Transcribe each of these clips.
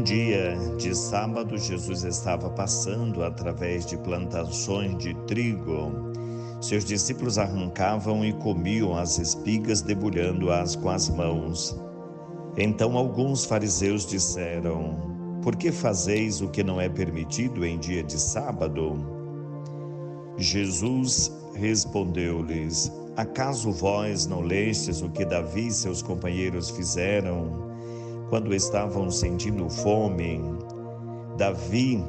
dia de sábado, Jesus estava passando através de plantações de trigo. Seus discípulos arrancavam e comiam as espigas, debulhando-as com as mãos. Então alguns fariseus disseram: Por que fazeis o que não é permitido em dia de sábado? Jesus respondeu-lhes: Acaso vós não lestes o que Davi e seus companheiros fizeram quando estavam sentindo fome? Davi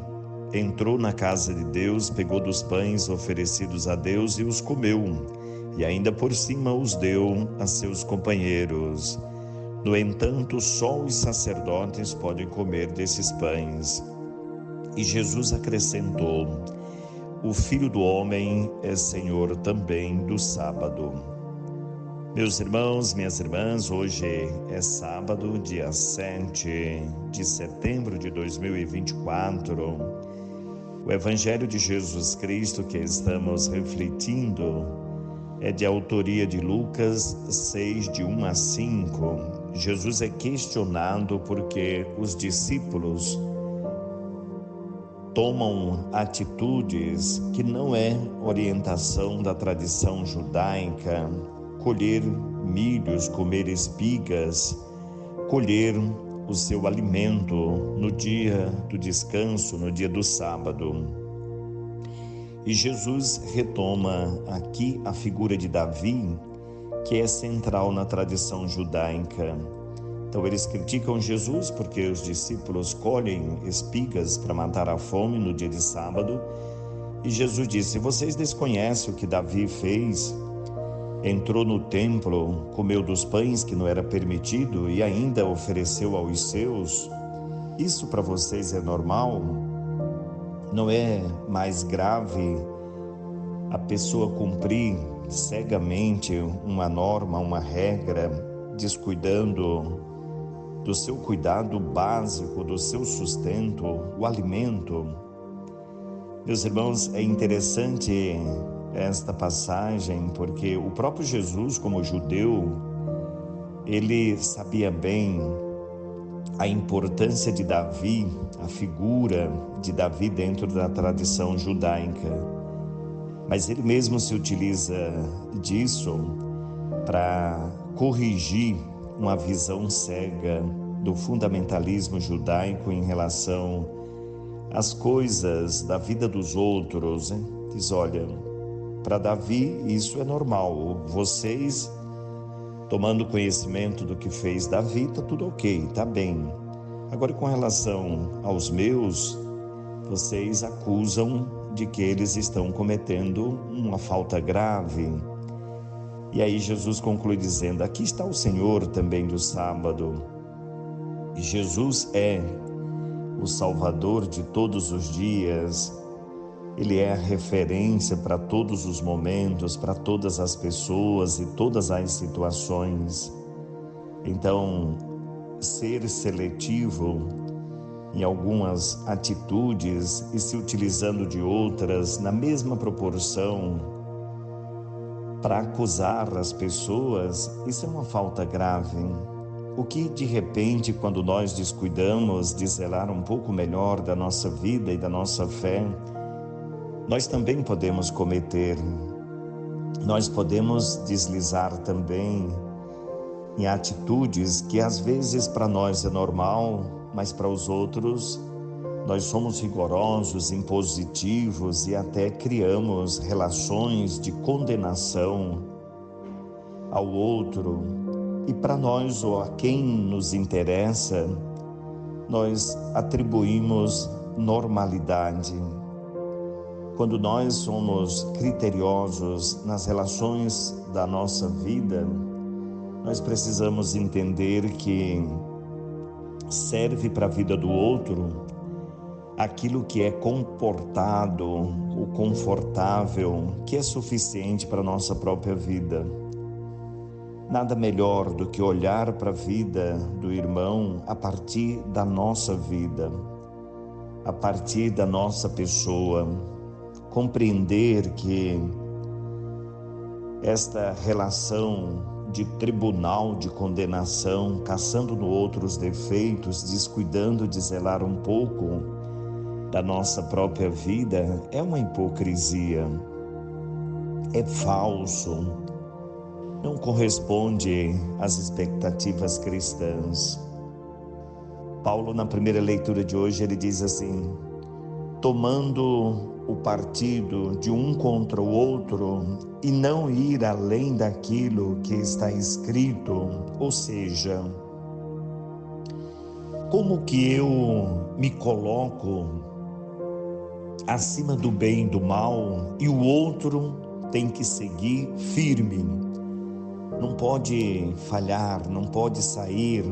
entrou na casa de Deus, pegou dos pães oferecidos a Deus e os comeu, e ainda por cima os deu a seus companheiros. No entanto, só os sacerdotes podem comer desses pães. E Jesus acrescentou: O Filho do Homem é Senhor também do sábado. Meus irmãos, minhas irmãs, hoje é sábado, dia 7 de setembro de 2024. O Evangelho de Jesus Cristo que estamos refletindo é de autoria de Lucas 6, de 1 a 5. Jesus é questionado porque os discípulos tomam atitudes que não é orientação da tradição judaica: colher milhos, comer espigas, colher o seu alimento no dia do descanso, no dia do sábado. E Jesus retoma aqui a figura de Davi, que é central na tradição judaica. Então eles criticam Jesus porque os discípulos colhem espigas para matar a fome no dia de sábado. E Jesus disse: Vocês desconhecem o que Davi fez? Entrou no templo, comeu dos pães que não era permitido e ainda ofereceu aos seus. Isso para vocês é normal? Não é mais grave a pessoa cumprir cegamente uma norma, uma regra, descuidando do seu cuidado básico, do seu sustento, o alimento? Meus irmãos, é interessante esta passagem porque o próprio Jesus, como judeu, ele sabia bem a importância de Davi, a figura de Davi dentro da tradição judaica. Mas ele mesmo se utiliza disso para corrigir uma visão cega do fundamentalismo judaico em relação às coisas da vida dos outros. Diz: olha, para Davi isso é normal, vocês tomando conhecimento do que fez Davi, está tudo ok, está bem. Agora, com relação aos meus, vocês acusam de que eles estão cometendo uma falta grave. E aí Jesus conclui dizendo: aqui está o Senhor também do sábado. E Jesus é o Salvador de todos os dias. Ele é a referência para todos os momentos, para todas as pessoas e todas as situações. Então, ser seletivo em algumas atitudes e se utilizando de outras na mesma proporção para acusar as pessoas, isso é uma falta grave. O que de repente, quando nós descuidamos de zelar um pouco melhor da nossa vida e da nossa fé, nós também podemos cometer. Nós podemos deslizar também em atitudes que às vezes para nós é normal, mas para os outros nós somos rigorosos, impositivos e até criamos relações de condenação ao outro. E para nós, ou a quem nos interessa, nós atribuímos normalidade. Quando nós somos criteriosos nas relações da nossa vida, nós precisamos entender que serve para a vida do outro aquilo que é comportado, o confortável, que é suficiente para a nossa própria vida. Nada melhor do que olhar para a vida do irmão a partir da nossa vida, a partir da nossa pessoa. Compreender que esta relação de tribunal de condenação, caçando no outro os defeitos, descuidando de zelar um pouco da nossa própria vida, é uma hipocrisia, é falso, não corresponde às expectativas cristãs. Paulo, na primeira leitura de hoje, ele diz assim: tomando o partido de um contra o outro e não ir além daquilo que está escrito, ou seja, como que eu me coloco acima do bem e do mal e o outro tem que seguir firme, não pode falhar, não pode sair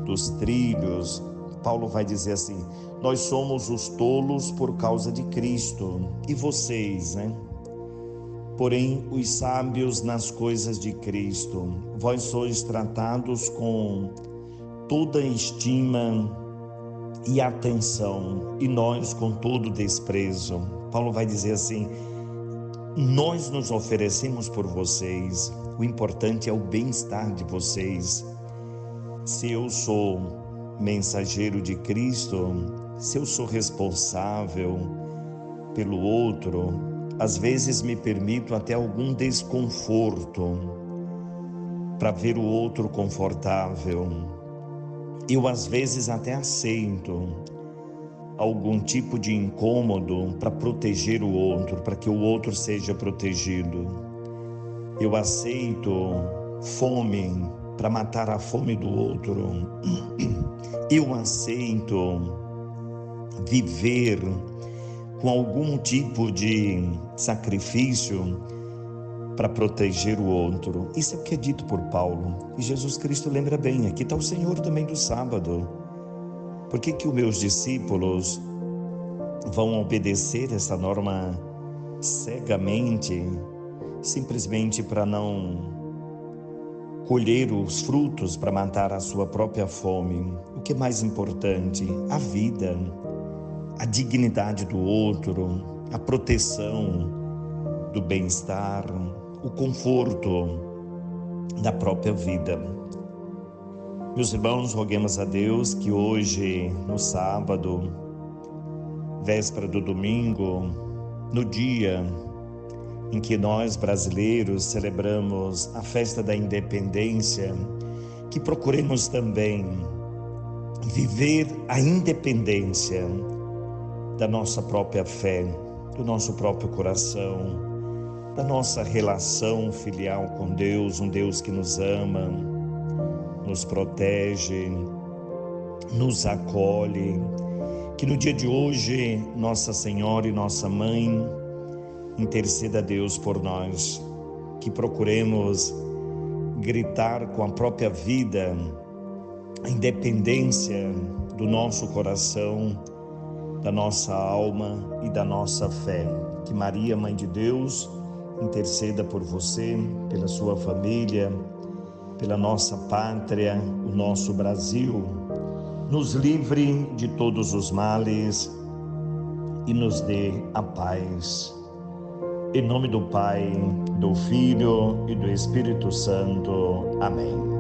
dos trilhos. Paulo vai dizer assim: nós somos os tolos por causa de Cristo, e vocês, né? Porém, os sábios nas coisas de Cristo, vós sois tratados com toda estima e atenção, e nós com todo desprezo. Paulo vai dizer assim: nós nos oferecemos por vocês, o importante é o bem-estar de vocês. Se eu sou mensageiro de Cristo, se eu sou responsável pelo outro, às vezes me permito até algum desconforto para ver o outro confortável. Eu às vezes até aceito algum tipo de incômodo para proteger o outro, para que o outro seja protegido. Eu aceito fome para matar a fome do outro. Eu aceito viver com algum tipo de sacrifício para proteger o outro. Isso é o que é dito por Paulo. E Jesus Cristo lembra bem, aqui está o Senhor também do sábado. Por que que os meus discípulos vão obedecer essa norma cegamente, simplesmente para não colher os frutos, para matar a sua própria fome? O que é mais importante? A vida, a dignidade do outro, a proteção do bem-estar, o conforto da própria vida. Meus irmãos, roguemos a Deus que hoje, no sábado, véspera do domingo, no dia em que nós brasileiros celebramos a festa da independência, que procuremos também viver a independência da nossa própria fé, do nosso próprio coração, da nossa relação filial com Deus, um Deus que nos ama, nos protege, nos acolhe. Que no dia de hoje, Nossa Senhora e Nossa Mãe interceda a Deus por nós, que procuremos gritar com a própria vida a independência do nosso coração, da nossa alma e da nossa fé. Que Maria, Mãe de Deus, interceda por você, pela sua família, pela nossa pátria, o nosso Brasil, nos livre de todos os males e nos dê a paz. Em nome do Pai, do Filho e do Espírito Santo. Amém.